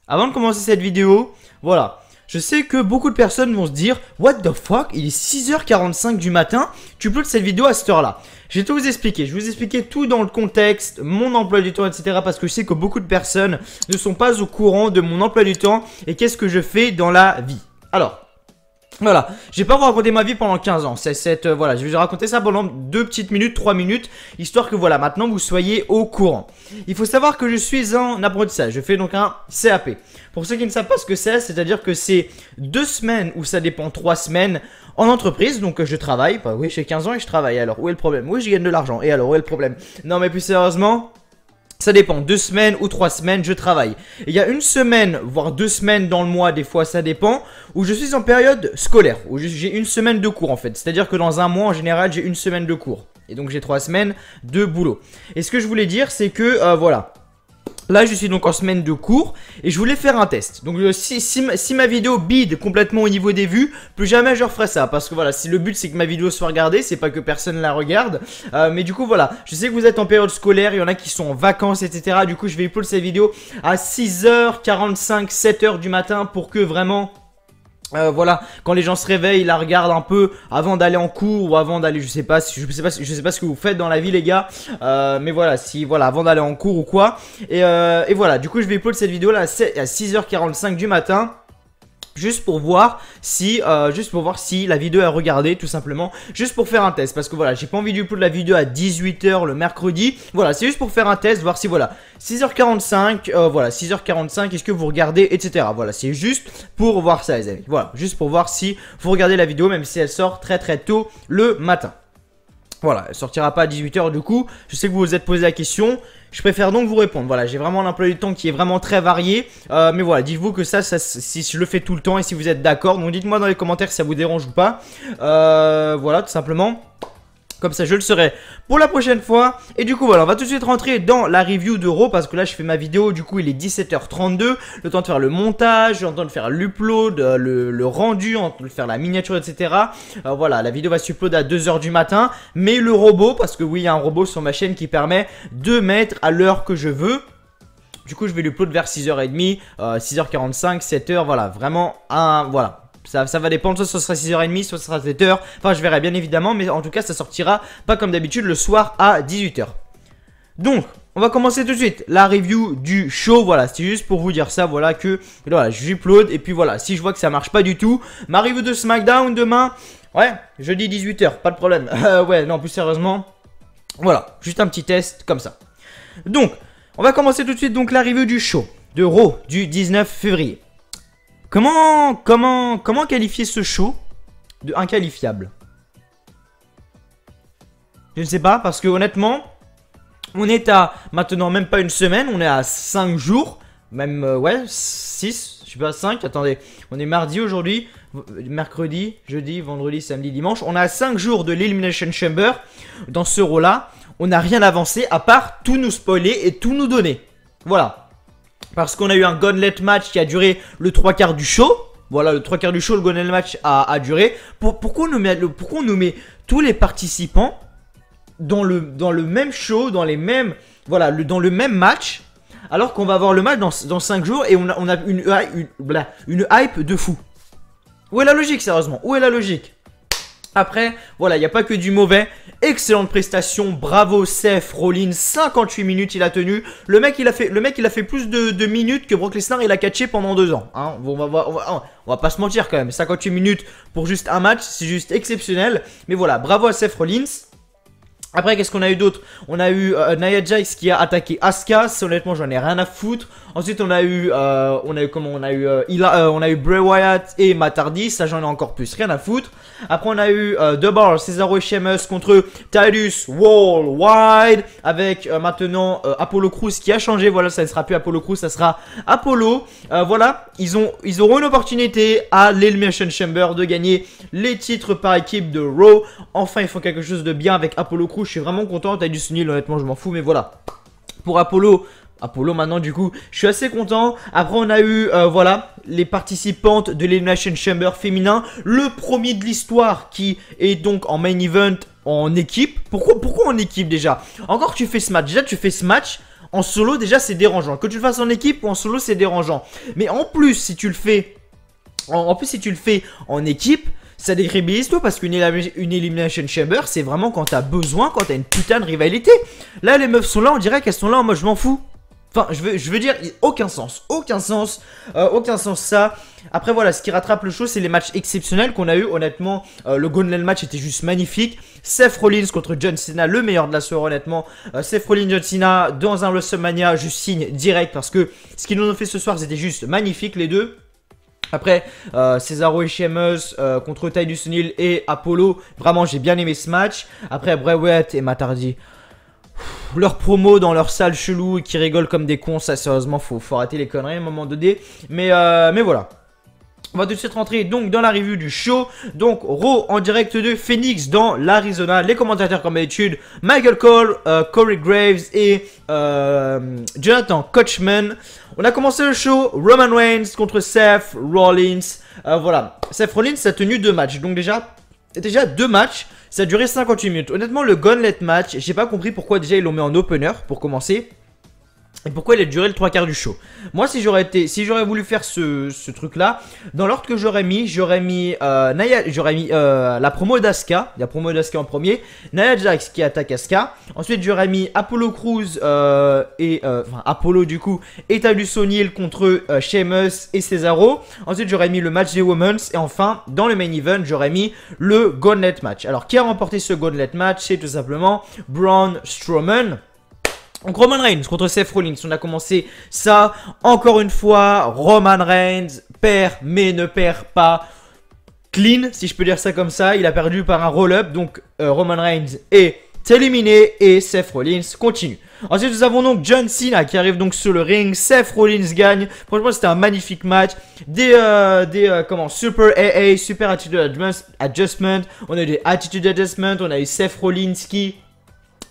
Avant de commencer cette vidéo, voilà. Je sais que beaucoup de personnes vont se dire what the fuck, il est 6h45 du matin, tu uploades cette vidéo à cette heure-là. Je vais tout vous expliquer, je vais vous expliquer tout dans le contexte, mon emploi du temps, etc. Parce que je sais que beaucoup de personnes ne sont pas au courant de mon emploi du temps et qu'est-ce que je fais dans la vie. Alors, voilà, je vais pas vous raconter ma vie pendant 15 ans, voilà, je vais vous raconter ça pendant 2 petites minutes, 3 minutes, histoire que voilà, maintenant vous soyez au courant. Il faut savoir que je suis en apprentissage, je fais donc un CAP. Pour ceux qui ne savent pas ce que c'est-à-dire que c'est 2 semaines ou ça dépend 3 semaines en entreprise, donc je travaille, bah oui j'ai 15 ans et je travaille, alors où est le problème? Oui je gagne de l'argent, et alors où est le problème? Non mais plus sérieusement, ça dépend, 2 semaines ou 3 semaines, je travaille. Il y a 1 semaine, voire 2 semaines dans le mois, des fois ça dépend, où je suis en période scolaire, où j'ai 1 semaine de cours en fait. C'est-à-dire que dans un mois, en général, j'ai 1 semaine de cours. Et donc j'ai 3 semaines de boulot. Et ce que je voulais dire, c'est que, voilà. Là, je suis donc en semaine de cours et je voulais faire un test. Donc, si ma vidéo bide complètement au niveau des vues, plus jamais je referai ça. Parce que voilà, si le but c'est que ma vidéo soit regardée, c'est pas que personne la regarde. Mais du coup, voilà, je sais que vous êtes en période scolaire, il y en a qui sont en vacances, etc. Du coup, je vais upload cette vidéo à 6h45, 7h du matin pour que vraiment... voilà, quand les gens se réveillent, ils la regardent un peu avant d'aller en cours ou avant d'aller, je sais pas ce que vous faites dans la vie les gars, mais voilà, voilà, avant d'aller en cours ou quoi, et voilà, du coup je vais upload cette vidéo là à 6h45 du matin. Juste pour voir si la vidéo est regardée tout simplement, juste pour faire un test, parce que voilà, j'ai pas envie d'uploader la vidéo à 18h le mercredi. Voilà, c'est juste pour faire un test, voir si voilà, 6h45, voilà, 6h45, est-ce que vous regardez, etc. Voilà, c'est juste pour voir ça les amis, voilà, juste pour voir si vous regardez la vidéo, même si elle sort très tôt le matin. Voilà, elle sortira pas à 18h du coup, je sais que vous vous êtes posé la question. Je préfère donc vous répondre. Voilà, j'ai vraiment un emploi du temps qui est vraiment très varié. Mais voilà, dites-vous que ça, si je le fais tout le temps et si vous êtes d'accord. Donc dites-moi dans les commentaires si ça vous dérange ou pas. Voilà, tout simplement. Comme ça, je le saurai pour la prochaine fois. Et du coup, voilà, on va tout de suite rentrer dans la review de Raw. Parce que là, je fais ma vidéo. Du coup, il est 17h32. Le temps de faire le montage, le temps de faire l'upload, le rendu, le temps de faire la miniature, etc. Voilà, la vidéo va s'upload à 2h du matin. Mais le robot, parce que oui, il y a un robot sur ma chaîne qui permet de mettre à l'heure que je veux. Du coup, je vais l'upload vers 6h30, 6h45, 7h. Voilà, vraiment voilà. Ça va dépendre, soit ce sera 6h30, soit ce sera 7h. Enfin, je verrai bien évidemment, mais en tout cas, ça sortira pas comme d'habitude le soir à 18h. Donc, on va commencer tout de suite la review du show. Voilà, c'est juste pour vous dire ça. Voilà, que voilà, j'upload. Et puis voilà, si je vois que ça marche pas du tout, ma review de SmackDown demain, ouais, jeudi 18h, pas de problème. Ouais, non, plus sérieusement, voilà, juste un petit test comme ça. Donc, on va commencer tout de suite donc la review du show de Raw du 19 février. Comment qualifier ce show de inqualifiable? Je ne sais pas, parce que honnêtement, on est à maintenant même pas 1 semaine, on est à 5 jours, même ouais, 6, je sais pas, 5, attendez, on est mardi aujourd'hui, mercredi, jeudi, vendredi, samedi, dimanche, on est à 5 jours de l'Elimination Chamber. Dans ce Raw là, on n'a rien avancé à part tout nous spoiler et tout nous donner. Voilà. Parce qu'on a eu un gauntlet match qui a duré le 3/4 du show. Voilà, le 3/4 du show, le gauntlet match a duré. Pourquoi on nous met tous les participants dans le même show, dans les mêmes, voilà, dans le même match, alors qu'on va avoir le match dans 5 jours et on a une hype de fou. Où est la logique, sérieusement? Où est la logique? Après, voilà, il n'y a pas que du mauvais. Excellente prestation, bravo Seth Rollins, 58 minutes il a tenu. Le mec il a fait plus de minutes que Brock Lesnar il a catché pendant 2 ans. Hein. On va pas se mentir quand même, 58 minutes pour juste un match, c'est juste exceptionnel. Mais voilà, bravo à Seth Rollins. Après, qu'est-ce qu'on a eu d'autre? On a eu Nia Jax qui a attaqué Asuka. Honnêtement, j'en ai rien à foutre. Ensuite, on a eu Bray Wyatt et Matt Hardy. Ça, j'en ai encore plus rien à foutre. Après, on a eu The Bar, Cesaro et Sheamus contre Titus Worldwide. Avec maintenant Apollo Crews qui a changé. Voilà, ça ne sera plus Apollo Crews, ça sera Apollo. Voilà, ils auront une opportunité à l'Elimination Chamber de gagner les titres par équipe de Raw. Enfin, ils font quelque chose de bien avec Apollo Crews. Je suis vraiment content. Titus O'Neil, honnêtement, je m'en fous. Mais voilà, pour Apollo, Apollo maintenant du coup, je suis assez content. Après on a eu voilà les participantes de l'Elimination Chamber féminin, le premier de l'histoire qui est donc en main event en équipe. Pourquoi en équipe déjà? Encore tu fais ce match, déjà tu fais ce match en solo, déjà c'est dérangeant. Que tu le fasses en équipe ou en solo c'est dérangeant. Mais en plus si tu le fais en équipe, ça décrédibilise toi parce qu'une Elimination Chamber c'est vraiment quand t'as besoin, quand t'as une putain de rivalité. Là les meufs sont là, on dirait qu'elles sont là en mode je m'en fous. Enfin, je veux dire, aucun sens ça. Après voilà, ce qui rattrape le show, c'est les matchs exceptionnels qu'on a eu. Honnêtement, le Gauntlet match était juste magnifique. Seth Rollins contre John Cena, le meilleur de la soirée honnêtement. Seth Rollins, John Cena dans un WrestleMania, je signe direct parce que ce qu'ils nous ont fait ce soir, c'était juste magnifique les deux. Après, Cesaro et Sheamus contre Titus O'Neil et Apollo. Vraiment, j'ai bien aimé ce match. Après, Bray Wyatt et Matt Hardy. Leur promo dans leur salle chelou qui rigolent comme des cons, ça sérieusement faut arrêter les conneries à un moment donné. Mais voilà. On va tout de suite rentrer donc dans la review du show. Donc Raw en direct de Phoenix dans l'Arizona. Les commentateurs comme d'habitude, Michael Cole, Corey Graves et Jonathan Coachman. On a commencé le show, Roman Reigns contre Seth Rollins. Voilà, Seth Rollins a tenu 2 matchs. Donc déjà 2 matchs. Ça a duré 58 minutes. Honnêtement, le Gauntlet match, j'ai pas compris pourquoi déjà ils l'ont mis en opener pour commencer. Et pourquoi il a duré le 3/4 du show. Moi, si j'aurais voulu faire ce truc là, dans l'ordre que j'aurais mis la promo d'Asuka. La promo d'Asuka en premier. Nia Jax qui attaque Asuka. Ensuite, j'aurais mis Apollo Crews Apollo du coup et Titus O'Neil contre Sheamus et Cesaro. Ensuite, j'aurais mis le match des Women's. Et enfin, dans le main event, j'aurais mis le Gauntlet match. Alors, qui a remporté ce Gauntlet match? C'est tout simplement Braun Strowman. Donc Roman Reigns contre Seth Rollins, on a commencé ça, encore une fois, Roman Reigns perd mais ne perd pas clean, si je peux dire ça comme ça, il a perdu par un roll-up, donc Roman Reigns est éliminé et Seth Rollins continue. Ensuite nous avons donc John Cena qui arrive donc sur le ring, Seth Rollins gagne, franchement c'était un magnifique match, Super AA, Super Attitude Adjustment, on a eu des Attitude Adjustment, on a eu Seth Rollins qui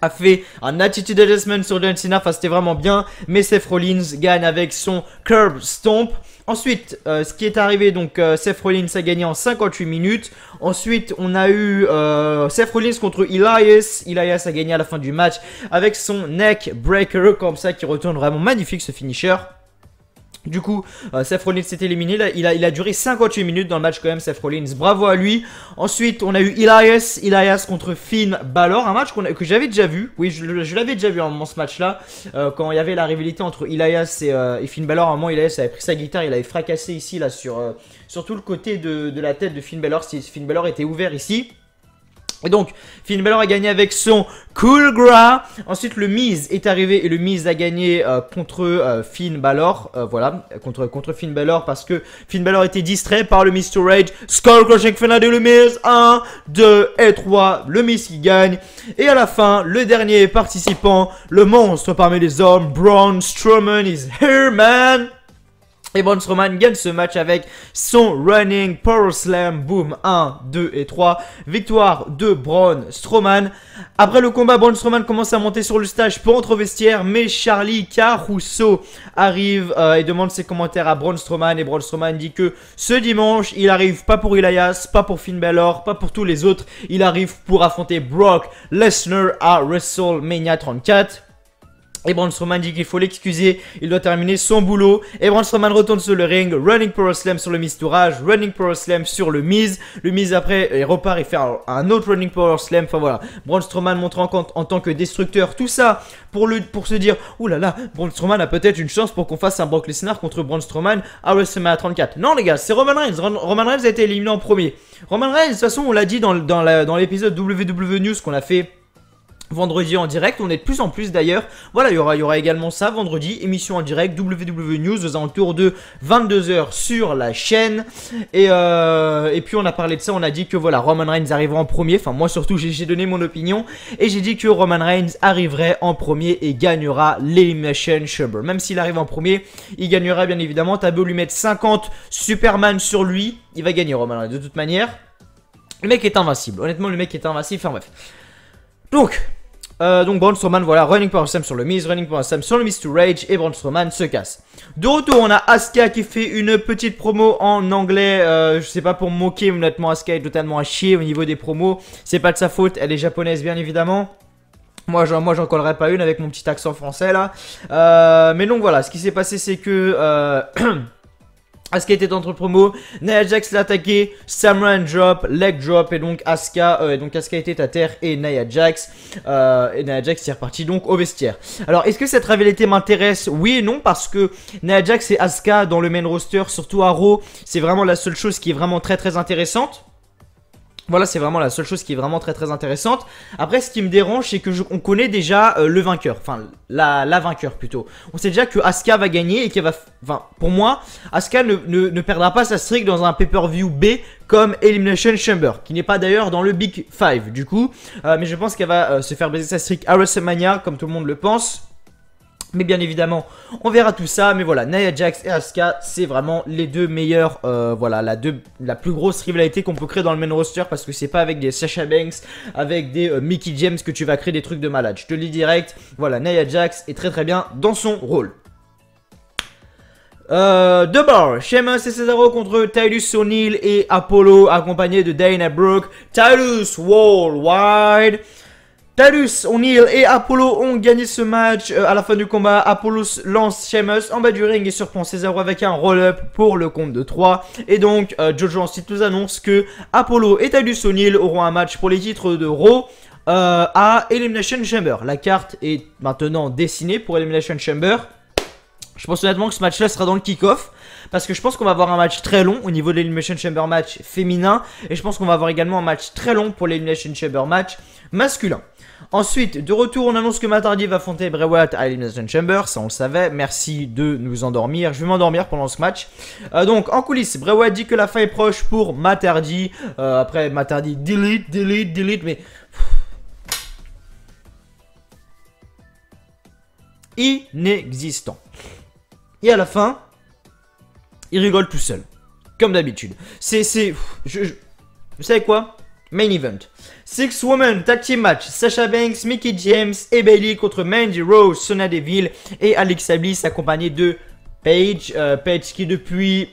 a fait un attitude adjustment sur John Cena, enfin c'était vraiment bien, mais Seth Rollins gagne avec son curb stomp. Ensuite, ce qui est arrivé, donc Seth Rollins a gagné en 58 minutes. Ensuite, on a eu Seth Rollins contre Elias. Elias a gagné à la fin du match avec son neck breaker, comme ça, qui retourne vraiment magnifique ce finisher. Du coup, Seth Rollins s'est éliminé. Là, il a duré 58 minutes dans le match quand même, Seth Rollins. Bravo à lui. Ensuite, on a eu Elias contre Finn Balor. Un match que j'avais déjà vu. Oui, je l'avais déjà vu à un moment ce match-là. Quand il y avait la rivalité entre Elias et Finn Balor. À un moment, Elias avait pris sa guitare. Il avait fracassé ici, là, sur tout le côté de la tête de Finn Balor. Finn Balor était ouvert ici. Et donc, Finn Balor a gagné avec son Cool Gras. Ensuite, le Miz est arrivé et le Miz a gagné contre Finn Balor. Voilà, contre Finn Balor parce que Finn Balor était distrait par le Mr. Rage. Skull Crushing Finale de le Miz. 1, 2 et 3. Le Miz qui gagne. Et à la fin, le dernier participant, le monstre parmi les hommes, Braun Strowman is here, man. Et Braun Strowman gagne ce match avec son Running Power Slam. Boom, 1, 2 et 3. Victoire de Braun Strowman. Après le combat, Braun Strowman commence à monter sur le stage pour entrer au vestiaire. Mais Charlie Caruso arrive et demande ses commentaires à Braun Strowman. Et Braun Strowman dit que ce dimanche, il arrive pas pour Elias, pas pour Finn Balor, pas pour tous les autres. Il arrive pour affronter Brock Lesnar à WrestleMania 34. Et Braun Strowman dit qu'il faut l'excuser, il doit terminer son boulot. Et Braun Strowman retourne sur le ring, Running Power Slam sur le Miz Tourage, Running Power Slam sur le Miz. Le Miz après, il repart et fait un autre Running Power Slam. Enfin voilà, Braun Strowman montrant en tant que destructeur. Tout ça pour se dire, oulala, Braun Strowman a peut-être une chance pour qu'on fasse un Brock Lesnar contre Braun Strowman à WrestleMania 34. Non les gars, c'est Roman Reigns. Roman Reigns a été éliminé en premier. Roman Reigns, de toute façon, on l'a dit dans l'épisode WWE News qu'on a fait vendredi en direct, on est de plus en plus d'ailleurs. Voilà, il y aura également ça vendredi, émission en direct, WWE News aux alentours de 22 h sur la chaîne. Et puis on a parlé de ça, on a dit que voilà, Roman Reigns arrivera en premier. Enfin moi surtout j'ai donné mon opinion et j'ai dit que Roman Reigns arriverait en premier et gagnera l'Elimination Chamber. Même s'il arrive en premier, il gagnera bien évidemment. T'as beau lui mettre 50 Superman sur lui, il va gagner Roman Reigns de toute manière. Le mec est invincible, honnêtement le mec est invincible, enfin bref. Donc, Donc Braun Strowman, voilà, running power slam sur le Miz, running power slam sur le Miz to Rage et Braun Strowman se casse. De retour, on a Asuka qui fait une petite promo en anglais. Je sais pas pour me moquer, mais honnêtement, Asuka est totalement à chier au niveau des promos. C'est pas de sa faute, elle est japonaise bien évidemment. Moi j'en collerai pas une avec mon petit accent français là. Mais donc voilà, ce qui s'est passé c'est que Asuka était entre promo, Nia Jax l'a attaqué, Samurai drop, leg drop et donc Asuka était à terre et Nia Jax est reparti donc au vestiaire. Alors est-ce que cette rivalité m'intéresse? Oui et non, parce que Nia Jax et Asuka dans le main roster, surtout à Raw, c'est vraiment la seule chose qui est vraiment très intéressante. Voilà, c'est vraiment la seule chose qui est vraiment très intéressante. Après, ce qui me dérange, c'est que on connaît déjà le vainqueur. Enfin, la vainqueur plutôt. On sait déjà que Asuka va gagner et qu'elle va... Enfin, pour moi, Asuka ne perdra pas sa streak dans un pay-per-view B comme Elimination Chamber, qui n'est pas d'ailleurs dans le Big 5 du coup. Mais je pense qu'elle va se faire baiser sa streak à WrestleMania, comme tout le monde le pense. Mais bien évidemment, on verra tout ça. Mais voilà, Nia Jax et Asuka, c'est vraiment les deux meilleurs. Voilà, la plus grosse rivalité qu'on peut créer dans le main roster. Parce que c'est pas avec des Sasha Banks, avec des Mickie James que tu vas créer des trucs de malade. Je te le dis direct. Voilà, Nia Jax est très bien dans son rôle. The Bar, Sheamus et Cesaro contre Titus O'Neil et Apollo, accompagné de Dana Brooke. Titus Worldwide. Titus O'Neil et Apollo ont gagné ce match. À la fin du combat, Apollo lance Sheamus en bas du ring et surprend Cesaro avec un roll-up pour le compte de 3. Et donc, Jojo ensuite nous annonce que Apollo et Titus O'Neil auront un match pour les titres de Raw à Elimination Chamber. La carte est maintenant dessinée pour Elimination Chamber. Je pense honnêtement que ce match-là sera dans le kick-off. Parce que je pense qu'on va avoir un match très long au niveau de l'Elimination Chamber match féminin. Et je pense qu'on va avoir également un match très long pour l'Elimination Chamber match masculin. Ensuite, de retour, on annonce que Matt Hardy va affronter Bray Wyatt à Elimination Chamber. Ça, on le savait. Merci de nous endormir. Je vais m'endormir pendant ce match. Donc, en coulisses, Bray Wyatt dit que la fin est proche pour Matt Hardy. Après, Matt Hardy, delete. Mais... inexistant. Et à la fin, il rigole tout seul. Comme d'habitude. Vous savez quoi? Main event. 6 Women Tag Team Match. Sasha Banks, Mickie James et Bayley contre Mandy Rose, Sonya Deville et Alexa Bliss accompagnée de Paige. Paige qui depuis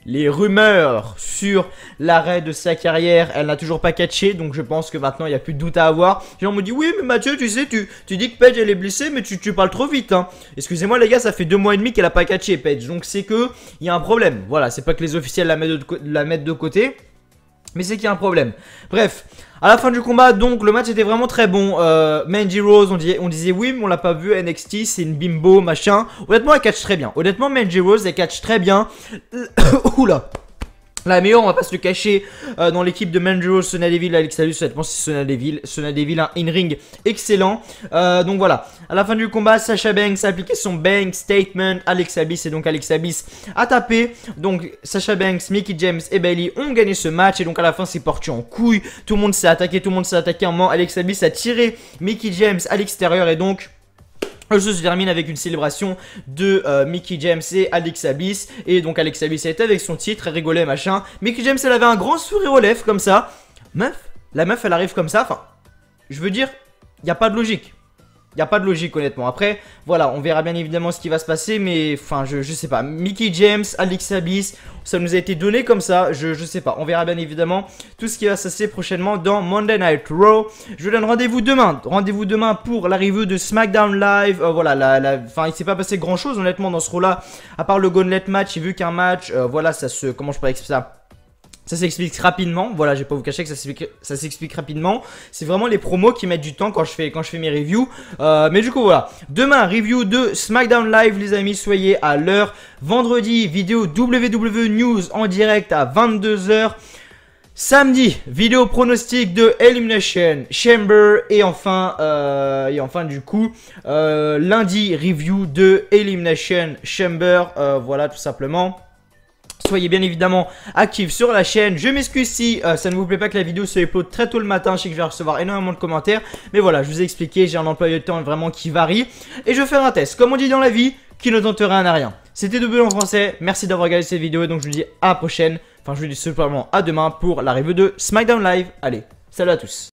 les rumeurs sur l'arrêt de sa carrière, elle n'a toujours pas catché. Donc je pense que maintenant il n'y a plus de doute à avoir. Les gens me disent oui mais Mathieu tu sais tu dis que Paige elle est blessée mais tu parles trop vite hein. Excusez-moi les gars, ça fait 2 mois et demi qu'elle n'a pas catché Paige. Donc c'est que il y a un problème. Voilà, c'est pas que les officiels la mettent de côté, mais c'est qu'il y a un problème. Bref, à la fin du combat, donc, le match était vraiment très bon. Mandy Rose, on disait oui, mais on l'a pas vu. NXT, c'est une bimbo, machin. Honnêtement, elle catch très bien. Honnêtement, Mandy Rose, elle catch très bien. Oula. La meilleure, on va pas se le cacher, dans l'équipe de Mandy Rose, Sonya Deville, Alexa Bliss, honnêtement c'est Sonya Deville. Sonya Deville, un in-ring excellent. Donc voilà, à la fin du combat, Sasha Banks a appliqué son Bank Statement. Alexa Bliss et donc Alexa Bliss a tapé. Donc Sasha Banks, Mickie James et Bayley ont gagné ce match. Et donc à la fin, c'est parti en couille. Tout le monde s'est attaqué, à un moment. Alexa Bliss a tiré Mickie James à l'extérieur et donc... le jeu se termine avec une célébration de Mickie James et Alexa Bliss. Et donc Alexa Bliss était avec son titre, elle rigolait machin. Mickie James elle avait un grand sourire aux lèvres comme ça. La meuf elle arrive comme ça, enfin, je veux dire, il n'y a pas de logique. Il n'y a pas de logique honnêtement. Après, voilà, on verra bien évidemment ce qui va se passer. Mais, enfin, je sais pas. Mickie James, Alexa Bliss, ça nous a été donné comme ça. Je sais pas. On verra bien évidemment tout ce qui va se passer prochainement dans Monday Night Raw. Je vous donne rendez-vous demain. Rendez-vous demain pour la review de SmackDown Live. Voilà, enfin, il s'est pas passé grand chose honnêtement dans ce Raw-là. À part le Gauntlet match, j'ai vu qu'un match, voilà, ça se... Comment je pourrais expliquer ça? Ça s'explique rapidement, voilà, je vais pas vous cacher que ça s'explique rapidement. C'est vraiment les promos qui mettent du temps quand je fais mes reviews. Mais du coup, voilà. Demain, review de SmackDown Live, les amis, soyez à l'heure. Vendredi, vidéo WWE News en direct à 22 h. Samedi, vidéo pronostic de Elimination Chamber. Et enfin du coup, lundi, review de Elimination Chamber. Voilà, tout simplement. Soyez bien évidemment actifs sur la chaîne. Je m'excuse si ça ne vous plaît pas que la vidéo se upload très tôt le matin. Je sais que je vais recevoir énormément de commentaires. Mais voilà, je vous ai expliqué, j'ai un emploi de temps vraiment qui varie. Et je vais faire un test. Comme on dit dans la vie, qui ne tente rien à rien. C'était double en français. Merci d'avoir regardé cette vidéo. Et donc je vous dis à la prochaine. Enfin, je vous dis simplement à demain pour la review de SmackDown Live. Allez, salut à tous.